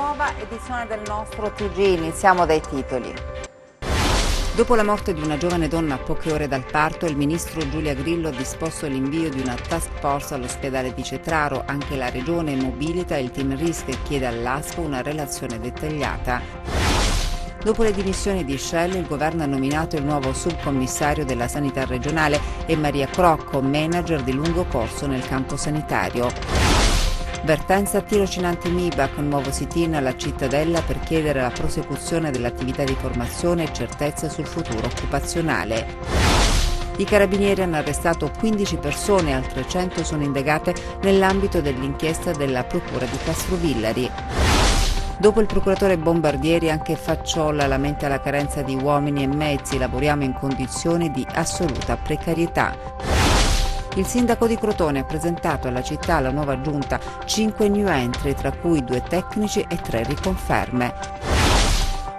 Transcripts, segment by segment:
nuova edizione del nostro TG. Iniziamo dai titoli. Dopo la morte di una giovane donna a poche ore dal parto, il ministro Giulia Grillo ha disposto l'invio di una task force all'ospedale di Cetraro. Anche la regione mobilita il team RISC e chiede all'ASP una relazione dettagliata. Dopo le dimissioni di Shell, il governo ha nominato il nuovo subcommissario della sanità regionale e Maria Crocco, manager di lungo corso nel campo sanitario. Vertenza a tirocinanti MIBAC, un nuovo sit-in alla Cittadella per chiedere la prosecuzione dell'attività di formazione e certezza sul futuro occupazionale. I carabinieri hanno arrestato 15 persone e altre 100 sono indagate nell'ambito dell'inchiesta della Procura di Castrovillari. Dopo il procuratore Bombardieri, anche Facciolla lamenta la carenza di uomini e mezzi, lavoriamo in condizioni di assoluta precarietà. Il sindaco di Crotone ha presentato alla città la nuova giunta 5 new entry, tra cui 2 tecnici e 3 riconferme.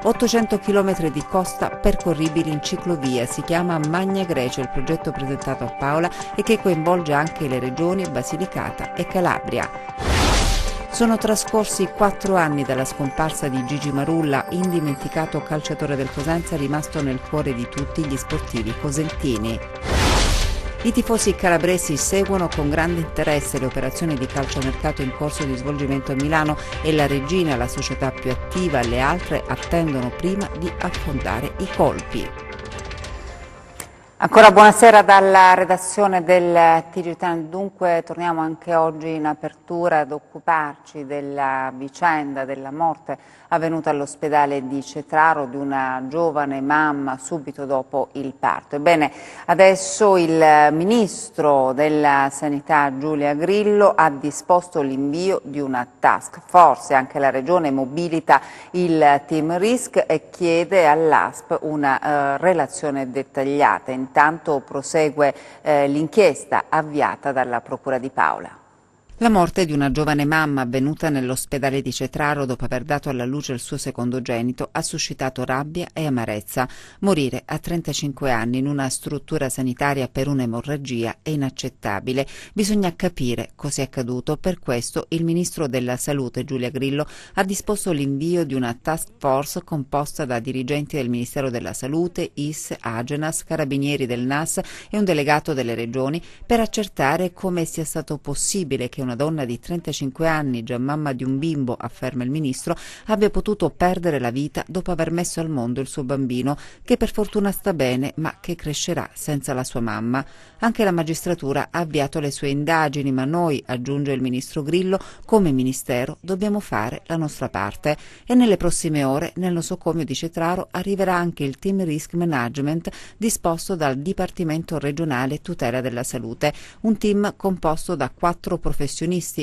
800 km di costa percorribili in ciclovia, si chiama Magna Grecia il progetto presentato a Paola e che coinvolge anche le regioni Basilicata e Calabria. Sono trascorsi 4 anni dalla scomparsa di Gigi Marulla, indimenticato calciatore del Cosenza rimasto nel cuore di tutti gli sportivi cosentini. I tifosi calabresi seguono con grande interesse le operazioni di calciomercato in corso di svolgimento a Milano e la Regina, la società più attiva, le altre attendono prima di affondare i colpi. Ancora buonasera dalla redazione del TG. Dunque torniamo anche oggi in apertura ad occuparci della vicenda della morte avvenuta all'ospedale di Cetraro di una giovane mamma subito dopo il parto. Ebbene, adesso il ministro della Sanità Giulia Grillo ha disposto l'invio di una task force, anche la regione mobilita il team RISC e chiede all'ASP una relazione dettagliata. Intanto prosegue l'inchiesta avviata dalla Procura di Paola. La morte di una giovane mamma avvenuta nell'ospedale di Cetraro dopo aver dato alla luce il suo secondogenito ha suscitato rabbia e amarezza. Morire a 35 anni in una struttura sanitaria per un'emorragia è inaccettabile. Bisogna capire cosa è accaduto. Per questo il ministro della Salute Giulia Grillo ha disposto l'invio di una task force composta da dirigenti del Ministero della Salute, IS, Agenas, carabinieri del NAS e un delegato delle regioni per accertare come sia stato possibile che una donna di 35 anni, già mamma di un bimbo, afferma il ministro, abbia potuto perdere la vita dopo aver messo al mondo il suo bambino, che per fortuna sta bene, ma che crescerà senza la sua mamma. Anche la magistratura ha avviato le sue indagini, ma noi, aggiunge il ministro Grillo, come ministero dobbiamo fare la nostra parte. E nelle prossime ore, nel nosocomio di Cetraro, arriverà anche il team Risk Management disposto dal Dipartimento regionale tutela della salute, un team composto da 4 professionisti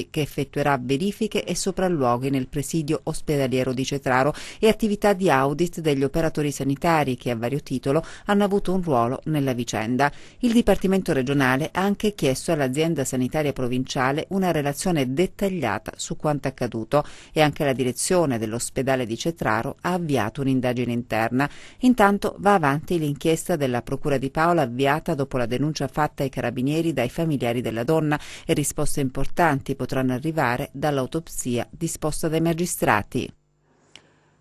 che effettuerà verifiche e sopralluoghi nel presidio ospedaliero di Cetraro e attività di audit degli operatori sanitari che a vario titolo hanno avuto un ruolo nella vicenda. Il Dipartimento regionale ha anche chiesto all'azienda sanitaria provinciale una relazione dettagliata su quanto accaduto e anche la direzione dell'ospedale di Cetraro ha avviato un'indagine interna. Intanto va avanti l'inchiesta della Procura di Paola avviata dopo la denuncia fatta ai carabinieri dai familiari della donna e risposte importanti potranno arrivare dall'autopsia disposta dai magistrati.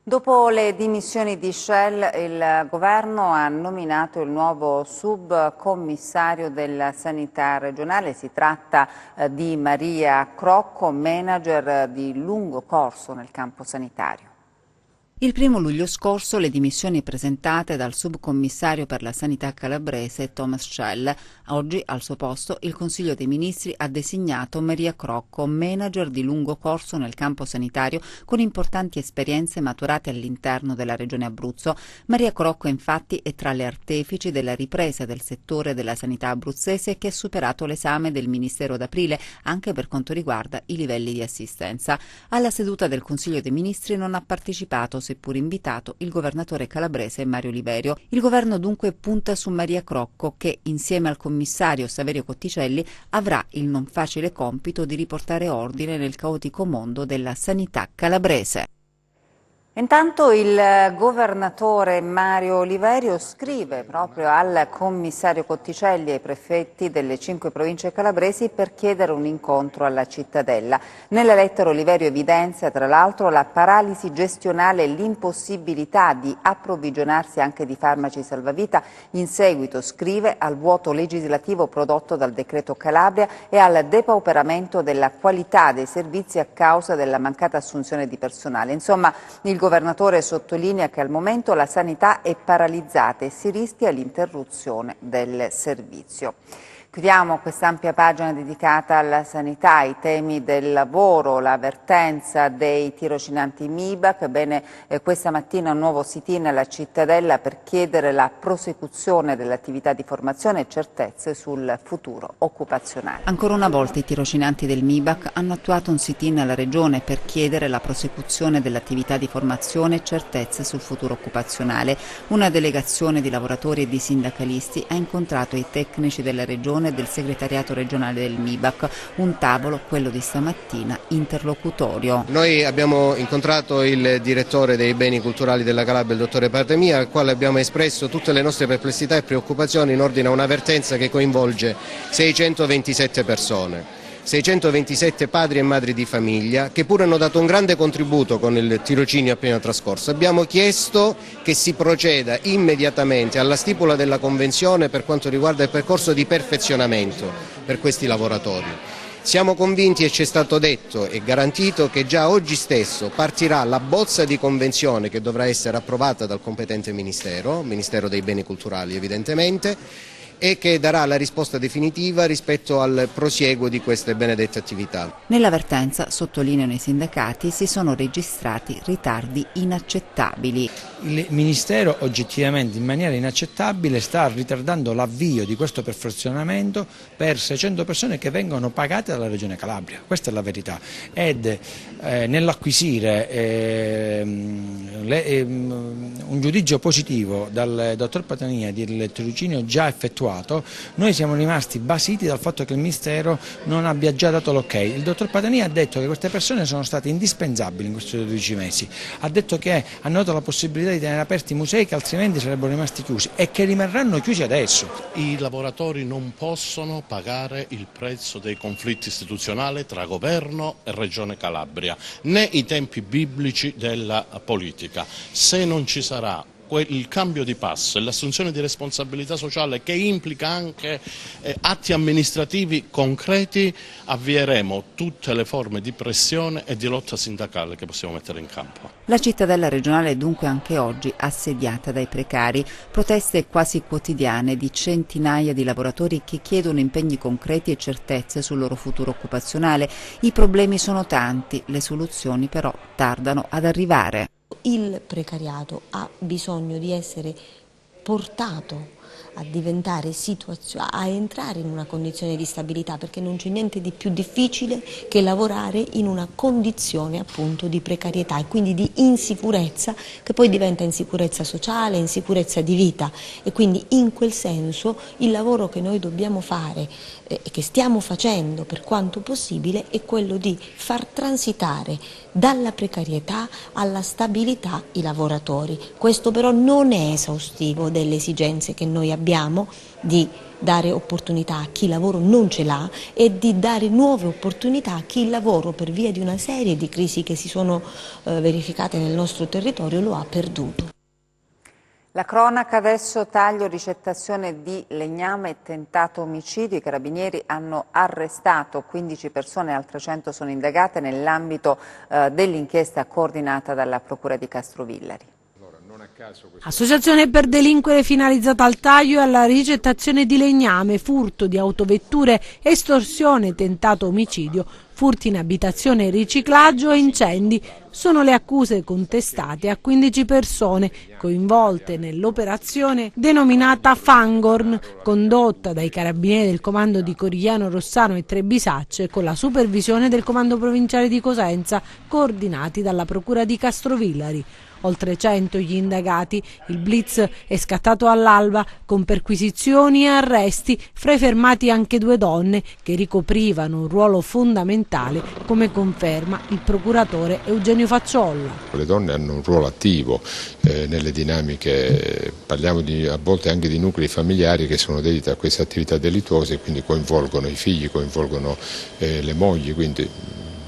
Dopo le dimissioni di Shell, il governo ha nominato il nuovo subcommissario della sanità regionale. Si tratta di Maria Crocco, manager di lungo corso nel campo sanitario. Il 1° luglio scorso le dimissioni presentate dal subcommissario per la sanità calabrese Thomas Shell. Oggi al suo posto il Consiglio dei Ministri ha designato Maria Crocco, manager di lungo corso nel campo sanitario con importanti esperienze maturate all'interno della regione Abruzzo. Maria Crocco infatti è tra le artefici della ripresa del settore della sanità abruzzese che ha superato l'esame del Ministero d'aprile anche per quanto riguarda i livelli di assistenza. Alla seduta del Consiglio dei Ministri non ha partecipato, seppur invitato, il governatore calabrese Mario Oliverio. Il governo dunque punta su Maria Crocco che, insieme al commissario Saverio Cotticelli, avrà il non facile compito di riportare ordine nel caotico mondo della sanità calabrese. Intanto il governatore Mario Oliverio scrive proprio al commissario Cotticelli e ai prefetti delle 5 province calabresi per chiedere un incontro alla Cittadella. Nella lettera Oliverio evidenzia tra l'altro la paralisi gestionale e l'impossibilità di approvvigionarsi anche di farmaci salvavita in seguito, scrive, al vuoto legislativo prodotto dal decreto Calabria e al depauperamento della qualità dei servizi a causa della mancata assunzione di personale. Insomma, il governatore sottolinea che al momento la sanità è paralizzata e si rischia l'interruzione del servizio. Chiudiamo quest'ampia pagina dedicata alla sanità, ai temi del lavoro, l'avvertenza dei tirocinanti MIBAC. Ebbene, questa mattina un nuovo sit-in alla Cittadella per chiedere la prosecuzione dell'attività di formazione e certezze sul futuro occupazionale. Ancora una volta i tirocinanti del MIBAC hanno attuato un sit-in alla Regione per chiedere la prosecuzione dell'attività di formazione e certezze sul futuro occupazionale. Una delegazione di lavoratori e di sindacalisti ha incontrato i tecnici della Regione e del segretariato regionale del MIBAC, un tavolo, quello di stamattina, interlocutorio. Noi abbiamo incontrato il direttore dei beni culturali della Calabria, il dottore Partemia, al quale abbiamo espresso tutte le nostre perplessità e preoccupazioni in ordine a un'avvertenza che coinvolge 627 persone. 627 padri e madri di famiglia che pure hanno dato un grande contributo con il tirocinio appena trascorso. Abbiamo chiesto che si proceda immediatamente alla stipula della convenzione per quanto riguarda il percorso di perfezionamento per questi lavoratori. Siamo convinti e ci è stato detto e garantito che già oggi stesso partirà la bozza di convenzione che dovrà essere approvata dal competente Ministero dei Beni Culturali evidentemente, e che darà la risposta definitiva rispetto al prosieguo di queste benedette attività. Nell'avvertenza, sottolineano i sindacati, si sono registrati ritardi inaccettabili. Il Ministero oggettivamente in maniera inaccettabile sta ritardando l'avvio di questo perfezionamento per 600 persone che vengono pagate dalla Regione Calabria, questa è la verità, ed nell'acquisire un giudizio positivo dal dottor Patania del tirocinio già effettuato, noi siamo rimasti basiti dal fatto che il Ministero non abbia già dato l'ok. Il dottor Patania ha detto che queste persone sono state indispensabili in questi 12 mesi, ha detto che hanno dato la possibilità di tenere aperti i musei che altrimenti sarebbero rimasti chiusi e che rimarranno chiusi adesso. I lavoratori non possono pagare il prezzo dei conflitti istituzionali tra governo e Regione Calabria, né i tempi biblici della politica. Se non ci sarà il cambio di passo e l'assunzione di responsabilità sociale che implica anche atti amministrativi concreti, avvieremo tutte le forme di pressione e di lotta sindacale che possiamo mettere in campo. La Cittadella regionale è dunque anche oggi assediata dai precari, proteste quasi quotidiane di centinaia di lavoratori che chiedono impegni concreti e certezze sul loro futuro occupazionale. I problemi sono tanti, le soluzioni però tardano ad arrivare. Il precariato ha bisogno di essere portato a diventare a entrare in una condizione di stabilità, perché non c'è niente di più difficile che lavorare in una condizione appunto di precarietà e quindi di insicurezza, che poi diventa insicurezza sociale, insicurezza di vita, e quindi in quel senso il lavoro che noi dobbiamo fare e che stiamo facendo per quanto possibile è quello di far transitare dalla precarietà alla stabilità i lavoratori. Questo però non è esaustivo delle esigenze che noi abbiamo di dare opportunità a chi il lavoro non ce l'ha e di dare nuove opportunità a chi il lavoro, per via di una serie di crisi che si sono verificate nel nostro territorio, lo ha perduto. La cronaca adesso, taglio, ricettazione di legname e tentato omicidio. I carabinieri hanno arrestato 15 persone e altre 100 sono indagate nell'ambito dell'inchiesta coordinata dalla Procura di Castrovillari. Associazione per delinquere finalizzata al taglio e alla ricettazione di legname, furto di autovetture, estorsione, tentato omicidio, furti in abitazione, riciclaggio e incendi. Sono le accuse contestate a 15 persone coinvolte nell'operazione denominata Fangorn, condotta dai carabinieri del comando di Corigliano Rossano e Trebisacce con la supervisione del comando provinciale di Cosenza, coordinati dalla Procura di Castrovillari. oltre 100 gli indagati. Il blitz è scattato all'alba con perquisizioni e arresti, fra i fermati anche 2 donne che ricoprivano un ruolo fondamentale, come conferma il procuratore Eugenio Facciolla. Le donne hanno un ruolo attivo nelle dinamiche, parliamo a volte anche di nuclei familiari che sono dediti a queste attività delittuose e quindi coinvolgono i figli, coinvolgono le mogli, quindi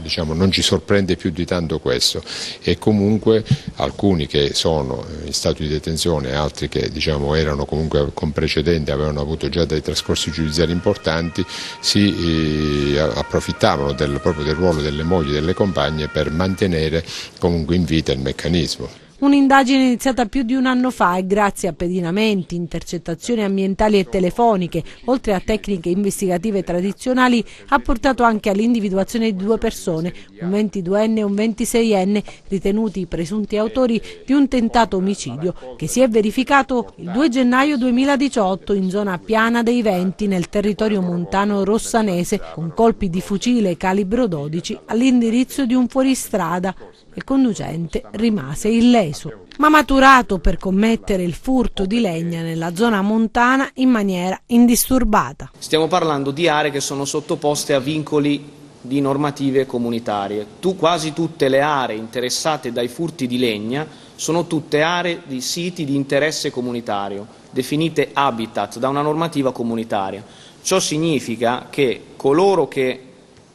diciamo, non ci sorprende più di tanto questo, e comunque alcuni che sono in stato di detenzione, altri che diciamo, erano comunque con precedenti, avevano avuto già dei trascorsi giudiziari importanti, si approfittavano proprio del ruolo delle mogli e delle compagne per mantenere comunque in vita il meccanismo. Un'indagine iniziata più di un anno fa e grazie a pedinamenti, intercettazioni ambientali e telefoniche, oltre a tecniche investigative tradizionali, ha portato anche all'individuazione di 2 persone, un 22enne e un 26enne, ritenuti i presunti autori di un tentato omicidio che si è verificato il 2 gennaio 2018 in zona Piana dei Venti, nel territorio montano rossanese, con colpi di fucile calibro 12 all'indirizzo di un fuoristrada. Il conducente rimase illeso, ma maturato per commettere il furto di legna nella zona montana in maniera indisturbata. Stiamo parlando di aree che sono sottoposte a vincoli di normative comunitarie. Quasi tutte le aree interessate dai furti di legna sono tutte aree di siti di interesse comunitario, definite habitat da una normativa comunitaria. Ciò significa che coloro che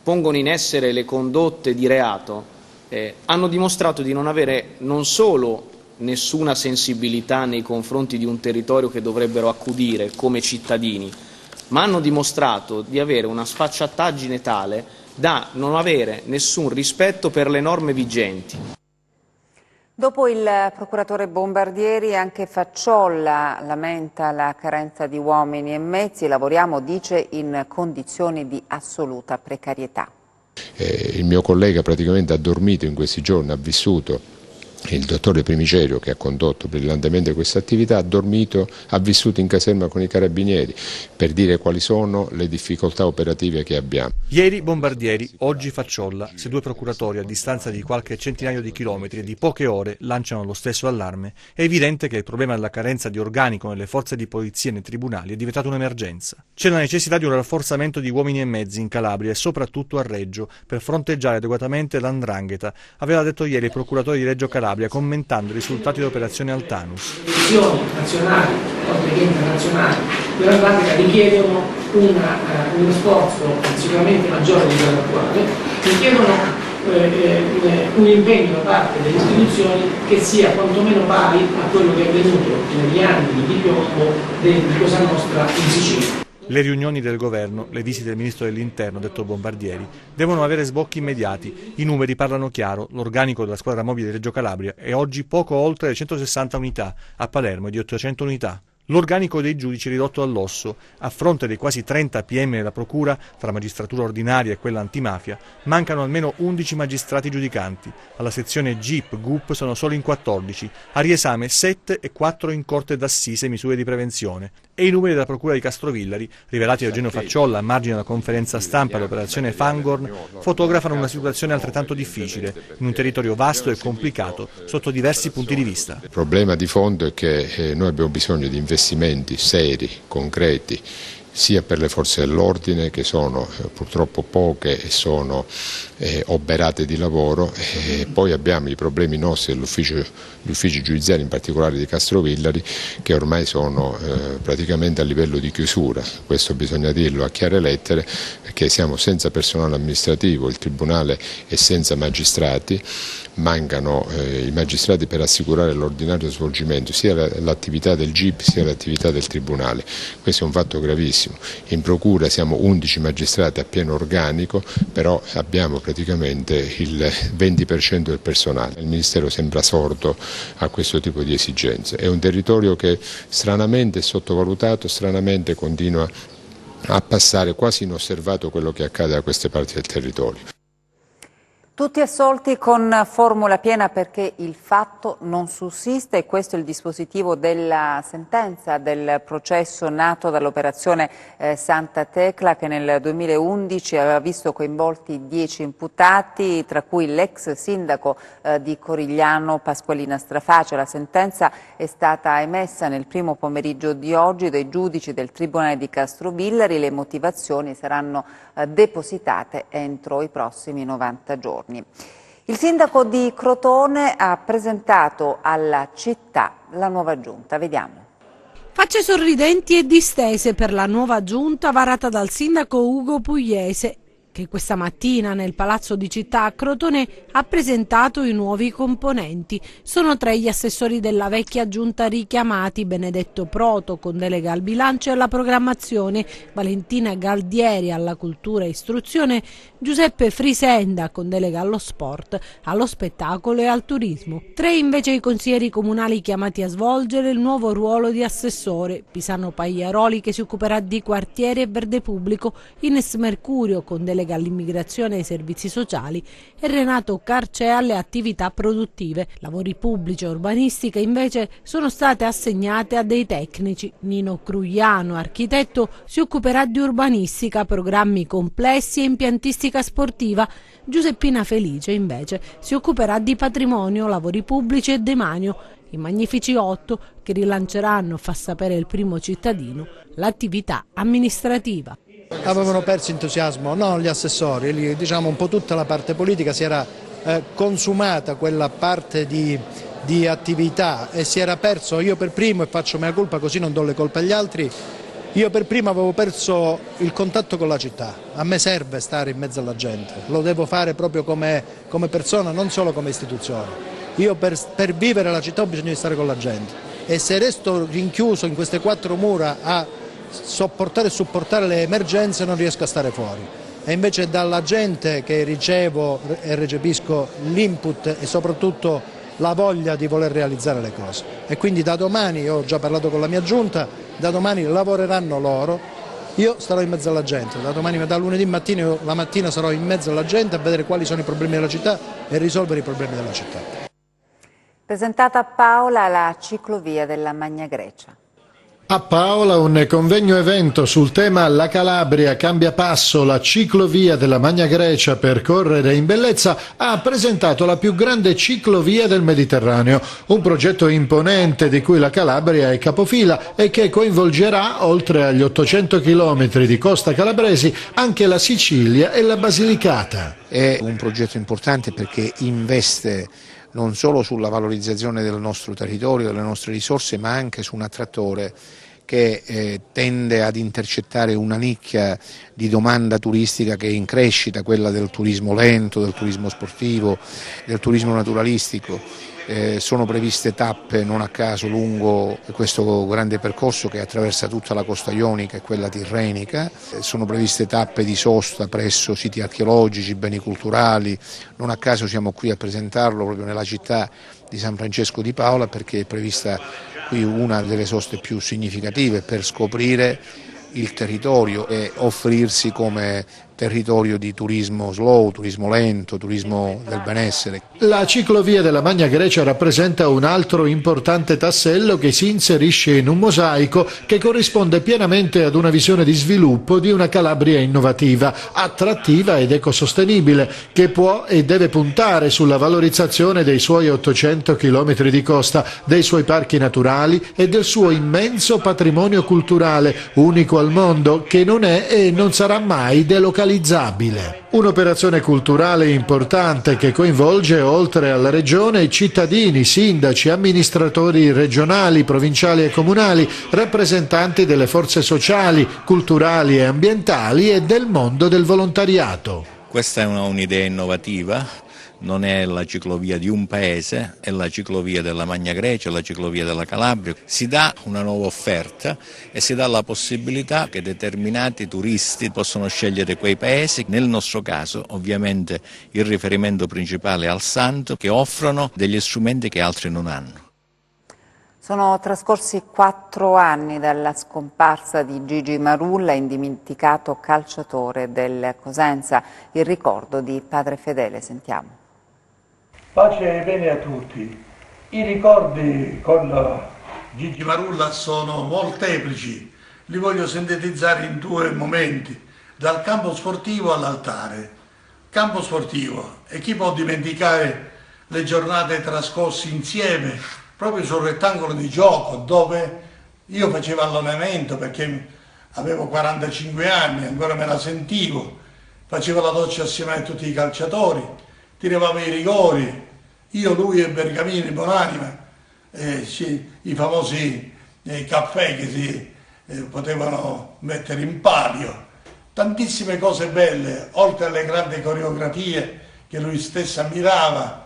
pongono in essere le condotte di reato hanno dimostrato di non avere non solo nessuna sensibilità nei confronti di un territorio che dovrebbero accudire come cittadini, ma hanno dimostrato di avere una sfacciataggine tale da non avere nessun rispetto per le norme vigenti. Dopo il procuratore Bombardieri, anche Facciolla lamenta la carenza di uomini e mezzi. Lavoriamo, dice, in condizioni di assoluta precarietà. Il mio collega praticamente ha dormito in questi giorni, ha vissuto, il dottore Primicerio che ha condotto brillantemente questa attività, ha vissuto in caserma con i carabinieri per dire quali sono le difficoltà operative che abbiamo. Ieri Bombardieri, oggi Facciolla, se 2 procuratori a distanza di qualche centinaio di chilometri e di poche ore lanciano lo stesso allarme, è evidente che il problema della carenza di organico nelle forze di polizia e nei tribunali è diventato un'emergenza. C'è la necessità di un rafforzamento di uomini e mezzi in Calabria e soprattutto a Reggio per fronteggiare adeguatamente l''ndrangheta, aveva detto ieri il procuratore di Reggio Calabria commentando i risultati dell'operazione Altanus. Le missioni nazionali, oltre che internazionali, dell''ndrangheta richiedono uno sforzo sicuramente maggiore di quello attuale, richiedono un impegno da parte delle istituzioni che sia quantomeno pari a quello che è avvenuto negli anni di piombo di Cosa Nostra in Sicilia. Le riunioni del governo, le visite del ministro dell'interno, detto Bombardieri, devono avere sbocchi immediati. I numeri parlano chiaro, l'organico della squadra mobile di Reggio Calabria è oggi poco oltre le 160 unità, a Palermo è di 800 unità. L'organico dei giudici è ridotto all'osso. A fronte dei quasi 30 PM della procura, tra magistratura ordinaria e quella antimafia, mancano almeno 11 magistrati giudicanti. Alla sezione GIP, GUP sono solo in 14, a riesame 7 e 4 in corte d'assise misure di prevenzione. E i numeri della procura di Castrovillari, rivelati da Eugenio Facciolla a margine della conferenza stampa dell'operazione Fangorn, fotografano una situazione altrettanto difficile, in un territorio vasto e complicato sotto diversi punti di vista. Il problema di fondo è che noi abbiamo bisogno di investimenti seri, concreti, sia per le forze dell'ordine che sono purtroppo poche e sono oberate di lavoro, e poi abbiamo i problemi nostri gli uffici giudiziari, in particolare di Castrovillari, che ormai sono praticamente a livello di chiusura. Questo bisogna dirlo a chiare lettere, perché siamo senza personale amministrativo, il Tribunale è senza magistrati, mancano i magistrati per assicurare l'ordinario svolgimento sia l'attività del GIP sia l'attività del Tribunale. Questo è un fatto gravissimo. In procura siamo 11 magistrati a pieno organico, però abbiamo praticamente il 20% del personale. Il Ministero sembra sordo a questo tipo di esigenze. È un territorio che stranamente è sottovalutato, stranamente continua a passare quasi inosservato quello che accade da queste parti del territorio. Tutti assolti con formula piena perché il fatto non sussiste e questo è il dispositivo della sentenza del processo nato dall'operazione Santa Tecla che nel 2011 aveva visto coinvolti 10 imputati, tra cui l'ex sindaco di Corigliano Pasqualina Straface. La sentenza è stata emessa nel primo pomeriggio di oggi dai giudici del Tribunale di Castrovillari. Le motivazioni saranno depositate entro i prossimi 90 giorni. Il sindaco di Crotone ha presentato alla città la nuova giunta. Vediamo. Facce sorridenti e distese per la nuova giunta varata dal sindaco Ugo Pugliese, che questa mattina nel Palazzo di Città a Crotone ha presentato i nuovi componenti. Sono 3 gli assessori della vecchia giunta richiamati: Benedetto Proto con delega al bilancio e alla programmazione, Valentina Galdieri alla cultura e istruzione, Giuseppe Frisenda con delega allo sport, allo spettacolo e al turismo. 3 invece i consiglieri comunali chiamati a svolgere il nuovo ruolo di assessore: Pisano Pagliaroli che si occuperà di quartiere e verde pubblico, Ines Mercurio con delega all'immigrazione e ai servizi sociali e Renato Carcea alle attività produttive. Lavori pubblici e urbanistica invece sono state assegnate a dei tecnici. Nino Crugliano, architetto, si occuperà di urbanistica, programmi complessi e impiantistica sportiva. Giuseppina Felice invece si occuperà di patrimonio, lavori pubblici e demanio. I magnifici 8 che rilanceranno, fa sapere il Primo Cittadino, l'attività amministrativa. Avevano perso entusiasmo, non gli assessori, diciamo un po' tutta la parte politica si era consumata quella parte di attività e si era perso, io per primo, e faccio mea colpa così non do le colpe agli altri, io per primo avevo perso il contatto con la città. A me serve stare in mezzo alla gente, lo devo fare proprio come persona, non solo come istituzione. Io per vivere la città ho bisogno di stare con la gente e se resto rinchiuso in queste 4 mura a sopportare e supportare le emergenze non riesco a stare fuori. E invece dalla gente che ricevo e recepisco l'input e soprattutto la voglia di voler realizzare le cose. E quindi da domani, io ho già parlato con la mia giunta, da domani lavoreranno loro, io starò in mezzo alla gente, da lunedì mattina, la mattina sarò in mezzo alla gente a vedere quali sono i problemi della città e risolvere i problemi della città. Presentata a Paola la ciclovia della Magna Grecia. A Paola un convegno evento sul tema La Calabria cambia passo, la ciclovia della Magna Grecia per correre in bellezza ha presentato la più grande ciclovia del Mediterraneo, un progetto imponente di cui la Calabria è capofila e che coinvolgerà, oltre agli 800 chilometri di costa calabresi, anche la Sicilia e la Basilicata. È un progetto importante perché investe non solo sulla valorizzazione del nostro territorio, delle nostre risorse, ma anche su un attrattore che tende ad intercettare una nicchia di domanda turistica che è in crescita, quella del turismo lento, del turismo sportivo, del turismo naturalistico. Sono previste tappe non a caso lungo questo grande percorso che attraversa tutta la costa ionica e quella tirrenica, sono previste tappe di sosta presso siti archeologici, beni culturali, non a caso siamo qui a presentarlo proprio nella città di San Francesco di Paola perché è prevista qui una delle soste più significative per scoprire il territorio e offrirsi come territorio di turismo slow, turismo lento, turismo del benessere. La ciclovia della Magna Grecia rappresenta un altro importante tassello che si inserisce in un mosaico che corrisponde pienamente ad una visione di sviluppo di una Calabria innovativa, attrattiva ed ecosostenibile, che può e deve puntare sulla valorizzazione dei suoi 800 chilometri di costa, dei suoi parchi naturali e del suo immenso patrimonio culturale, unico al mondo, che non è e non sarà mai delocalizzato. Un'operazione culturale importante che coinvolge oltre alla regione cittadini, sindaci, amministratori regionali, provinciali e comunali, rappresentanti delle forze sociali, culturali e ambientali e del mondo del volontariato. Questa è un'idea innovativa. Non è la ciclovia di un paese, è la ciclovia della Magna Grecia, la ciclovia della Calabria. Si dà una nuova offerta e si dà la possibilità che determinati turisti possano scegliere quei paesi, nel nostro caso ovviamente il riferimento principale è al Santo, che offrono degli strumenti che altri non hanno. Sono trascorsi 4 anni dalla scomparsa di Gigi Marulla, indimenticato calciatore del Cosenza. Il ricordo di Padre Fedele, sentiamo. Pace e bene a tutti. I ricordi con Gigi Marulla sono molteplici. Li voglio sintetizzare in 2 momenti, dal campo sportivo all'altare. Campo sportivo, e chi può dimenticare le giornate trascorse insieme proprio sul rettangolo di gioco, dove io facevo allenamento perché avevo 45 anni, ancora me la sentivo, facevo la doccia assieme a tutti i calciatori, tiravamo i rigori, io, lui e Bergamini, Bonanima, i famosi caffè che si potevano mettere in palio, tantissime cose belle, oltre alle grandi coreografie che lui stesso ammirava.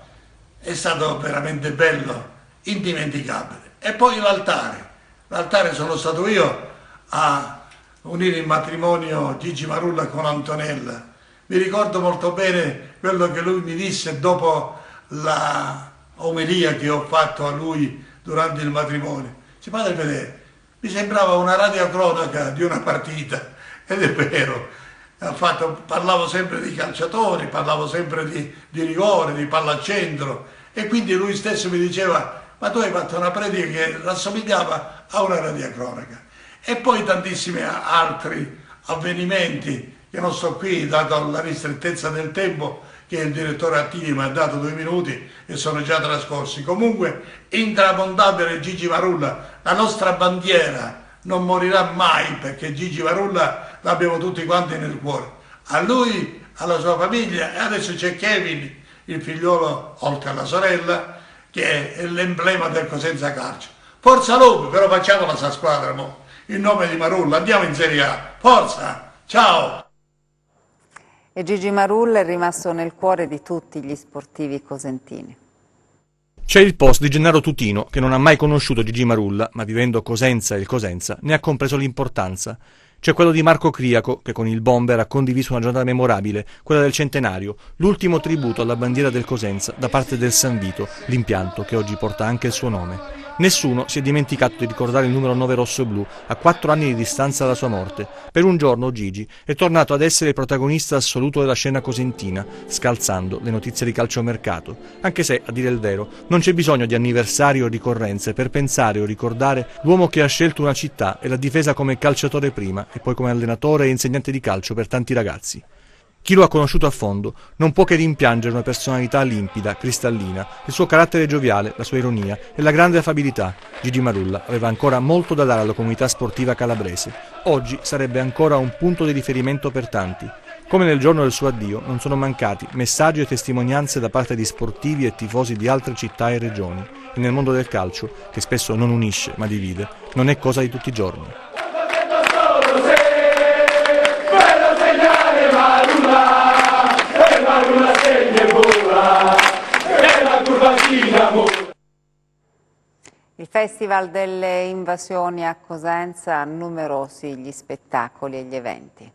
È stato veramente bello, indimenticabile. E poi l'altare sono stato io a unire in matrimonio Gigi Marulla con Antonella. Mi ricordo molto bene quello che lui mi disse dopo la omelia che ho fatto a lui durante il matrimonio. Si Padre Fedele, mi sembrava una radiocronaca di una partita, ed è vero. Parlavo sempre di calciatori, parlavo sempre di rigore, di pallacentro, e quindi lui stesso mi diceva: ma tu hai fatto una predica che rassomigliava a una radiocronaca. E poi tantissimi altri avvenimenti che non sto qui, dato la ristrettezza del tempo che il direttore Attini mi ha dato 2 minuti e sono già trascorsi. Comunque, intramontabile Gigi Marulla, la nostra bandiera non morirà mai, perché Gigi Marulla l'abbiamo tutti quanti nel cuore. A lui, alla sua famiglia, e adesso c'è Kevin, il figliolo, oltre alla sorella, che è l'emblema del Cosenza Calcio. Forza Lupi, però facciamo la sua squadra, mo. In nome di Marulla, andiamo in Serie A. Forza, ciao! E Gigi Marulla è rimasto nel cuore di tutti gli sportivi cosentini. C'è il post di Gennaro Tutino, che non ha mai conosciuto Gigi Marulla, ma vivendo Cosenza e il Cosenza ne ha compreso l'importanza. C'è quello di Marco Criaco, che con il Bomber ha condiviso una giornata memorabile, quella del centenario, l'ultimo tributo alla bandiera del Cosenza da parte del San Vito, l'impianto che oggi porta anche il suo nome. Nessuno si è dimenticato di ricordare il numero 9 rosso-blu a 4 anni di distanza dalla sua morte. Per un giorno Gigi è tornato ad essere il protagonista assoluto della scena cosentina, scalzando le notizie di calciomercato, anche se, a dire il vero, non c'è bisogno di anniversari o ricorrenze per pensare o ricordare l'uomo che ha scelto una città e l'ha difesa come calciatore prima e poi come allenatore e insegnante di calcio per tanti ragazzi. Chi lo ha conosciuto a fondo non può che rimpiangere una personalità limpida, cristallina, il suo carattere gioviale, la sua ironia e la grande affabilità. Gigi Marulla aveva ancora molto da dare alla comunità sportiva calabrese. Oggi sarebbe ancora un punto di riferimento per tanti. Come nel giorno del suo addio non sono mancati messaggi e testimonianze da parte di sportivi e tifosi di altre città e regioni. E nel mondo del calcio, che spesso non unisce ma divide, non è cosa di tutti i giorni. Il Festival delle Invasioni a Cosenza ha numerosi gli spettacoli e gli eventi.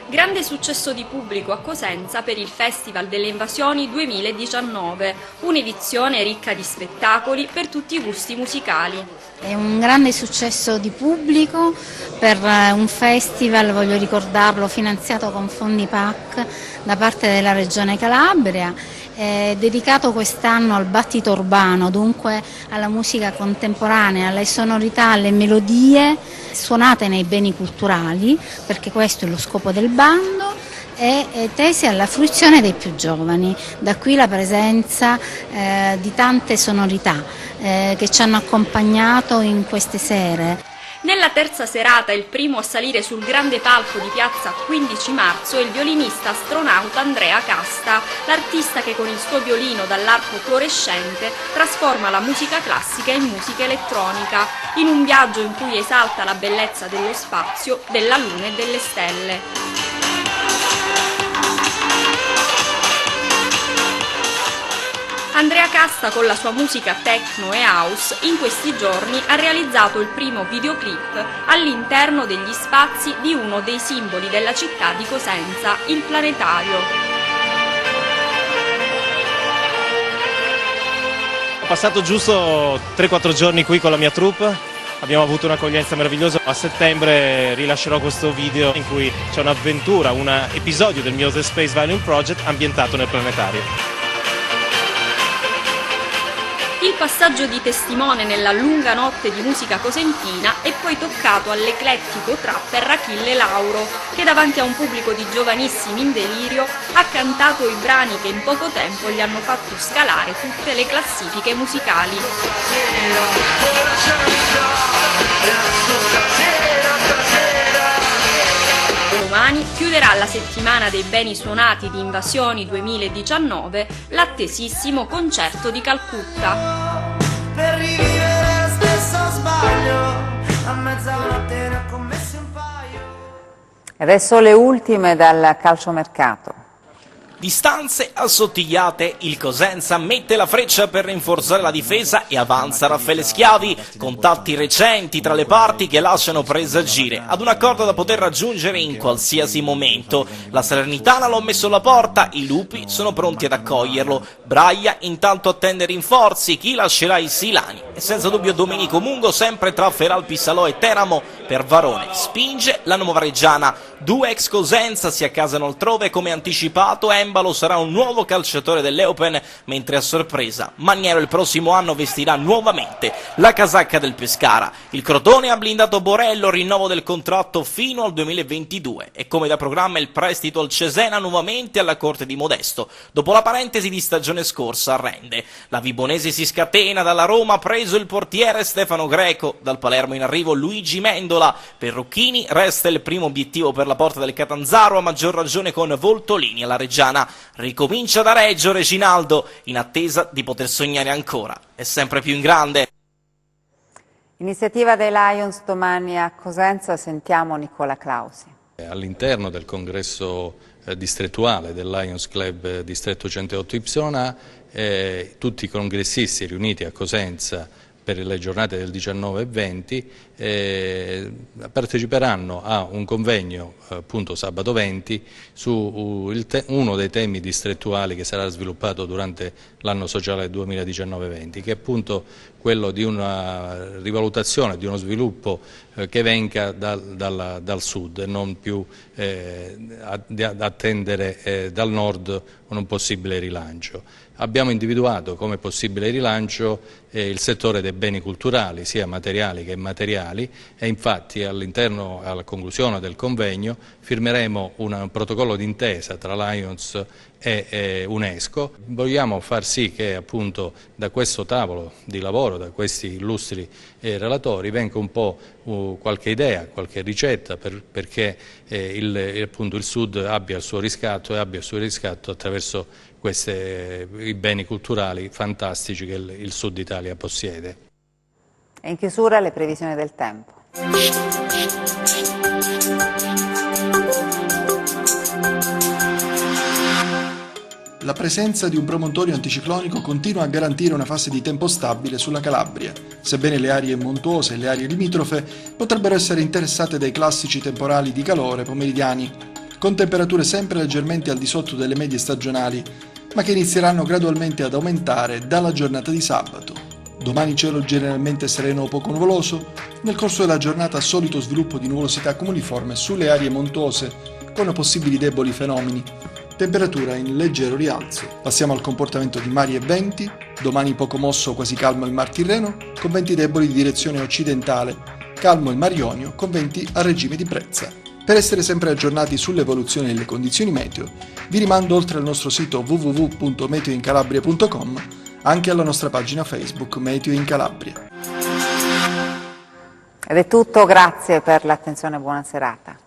Grande successo di pubblico a Cosenza per il Festival delle Invasioni 2019, un'edizione ricca di spettacoli per tutti i gusti musicali. È un grande successo di pubblico per un festival, voglio ricordarlo, finanziato con fondi PAC da parte della Regione Calabria, dedicato quest'anno al battito urbano, dunque alla musica contemporanea, alle sonorità, alle melodie suonate nei beni culturali, perché questo è lo scopo del bando, e tese alla fruizione dei più giovani. Da qui la presenza di tante sonorità che ci hanno accompagnato in queste sere. Nella terza serata, il primo a salire sul grande palco di piazza 15 marzo è il violinista astronauta Andrea Casta, l'artista che con il suo violino dall'arco fluorescente trasforma la musica classica in musica elettronica, in un viaggio in cui esalta la bellezza dello spazio, della luna e delle stelle. Andrea Casta, con la sua musica techno e house, in questi giorni ha realizzato il primo videoclip all'interno degli spazi di uno dei simboli della città di Cosenza, il Planetario. Ho passato giusto 3-4 giorni qui con la mia troupe. Abbiamo avuto un'accoglienza meravigliosa. A settembre rilascerò questo video in cui c'è un'avventura, un episodio del mio The Space Violin Project ambientato nel planetario. Il passaggio di testimone nella lunga notte di musica cosentina è poi toccato all'eclettico trapper Achille Lauro, che davanti a un pubblico di giovanissimi in delirio ha cantato i brani che in poco tempo gli hanno fatto scalare tutte le classifiche musicali. Domani chiuderà la settimana dei beni suonati di Invasioni 2019 l'attesissimo concerto di Calcutta. Per rivivere lo stesso sbaglio, a mezzanotte ne ho commessi un paio. Adesso le ultime dal calciomercato. Distanze assottigliate, il Cosenza mette la freccia per rinforzare la difesa e avanza Raffaele Schiavi, contatti recenti tra le parti che lasciano presagire ad un accordo da poter raggiungere in qualsiasi momento. La Salernitana l'ha messo alla porta, i lupi sono pronti ad accoglierlo, Braia intanto attende rinforzi, chi lascerà i Silani? E senza dubbio Domenico Mungo sempre tra Feralpi Salò e Teramo per Varone, spinge la Nuova Reggiana, 2 ex Cosenza si accasano altrove come anticipato. Embalo sarà un nuovo calciatore dell'Eupen, mentre a sorpresa Maniero il prossimo anno vestirà nuovamente la casacca del Pescara. Il Crotone ha blindato Borello, rinnovo del contratto fino al 2022 e come da programma il prestito al Cesena nuovamente alla corte di Modesto. Dopo la parentesi di stagione scorsa arrende. La Vibonese si scatena, dalla Roma ha preso il portiere Stefano Greco, dal Palermo in arrivo Luigi Mendola. Per Rucchini resta il primo obiettivo per la porta del Catanzaro, a maggior ragione con Voltolini alla Reggiana. Ricomincia da Reggio Reginaldo, in attesa di poter sognare ancora e sempre più in grande. Iniziativa dei Lions domani a Cosenza, sentiamo Nicola Clausi. All'interno del congresso distrettuale del Lions Club Distretto 108 YA, tutti i congressisti riuniti a Cosenza per le giornate del 19 e 20 parteciperanno a un convegno appunto sabato 20 su uno dei temi distrettuali che sarà sviluppato durante l'anno sociale 2019-20, che è appunto quello di una rivalutazione, di uno sviluppo che venga dal sud e non più attendere dal nord un possibile rilancio. Abbiamo individuato come possibile rilancio il settore dei beni culturali, sia materiali che immateriali, e infatti all'interno, alla conclusione del convegno, firmeremo un protocollo d'intesa tra Lions e UNESCO. Vogliamo far sì che appunto da questo tavolo di lavoro, da questi illustri relatori, venga un po' qualche idea, qualche ricetta perché appunto il Sud abbia il suo riscatto e abbia il suo riscatto attraverso i beni culturali fantastici che il Sud Italia possiede. E in chiusura le previsioni del tempo. La presenza di un promontorio anticiclonico continua a garantire una fase di tempo stabile sulla Calabria, sebbene le aree montuose e le aree limitrofe potrebbero essere interessate dai classici temporali di calore pomeridiani, con temperature sempre leggermente al di sotto delle medie stagionali, ma che inizieranno gradualmente ad aumentare dalla giornata di sabato. Domani cielo generalmente sereno o poco nuvoloso, nel corso della giornata solito sviluppo di nuvolosità comuniforme sulle aree montuose con possibili deboli fenomeni. Temperatura in leggero rialzo. Passiamo al comportamento di mari e venti. Domani poco mosso, quasi calmo il Mar Tirreno, con venti deboli di direzione occidentale. Calmo il Mar Ionio, con venti a regime di brezza. Per essere sempre aggiornati sull'evoluzione delle condizioni meteo, vi rimando oltre al nostro sito www.meteoincalabria.com anche alla nostra pagina Facebook Meteo in Calabria. Ed è tutto, grazie per l'attenzione e buona serata.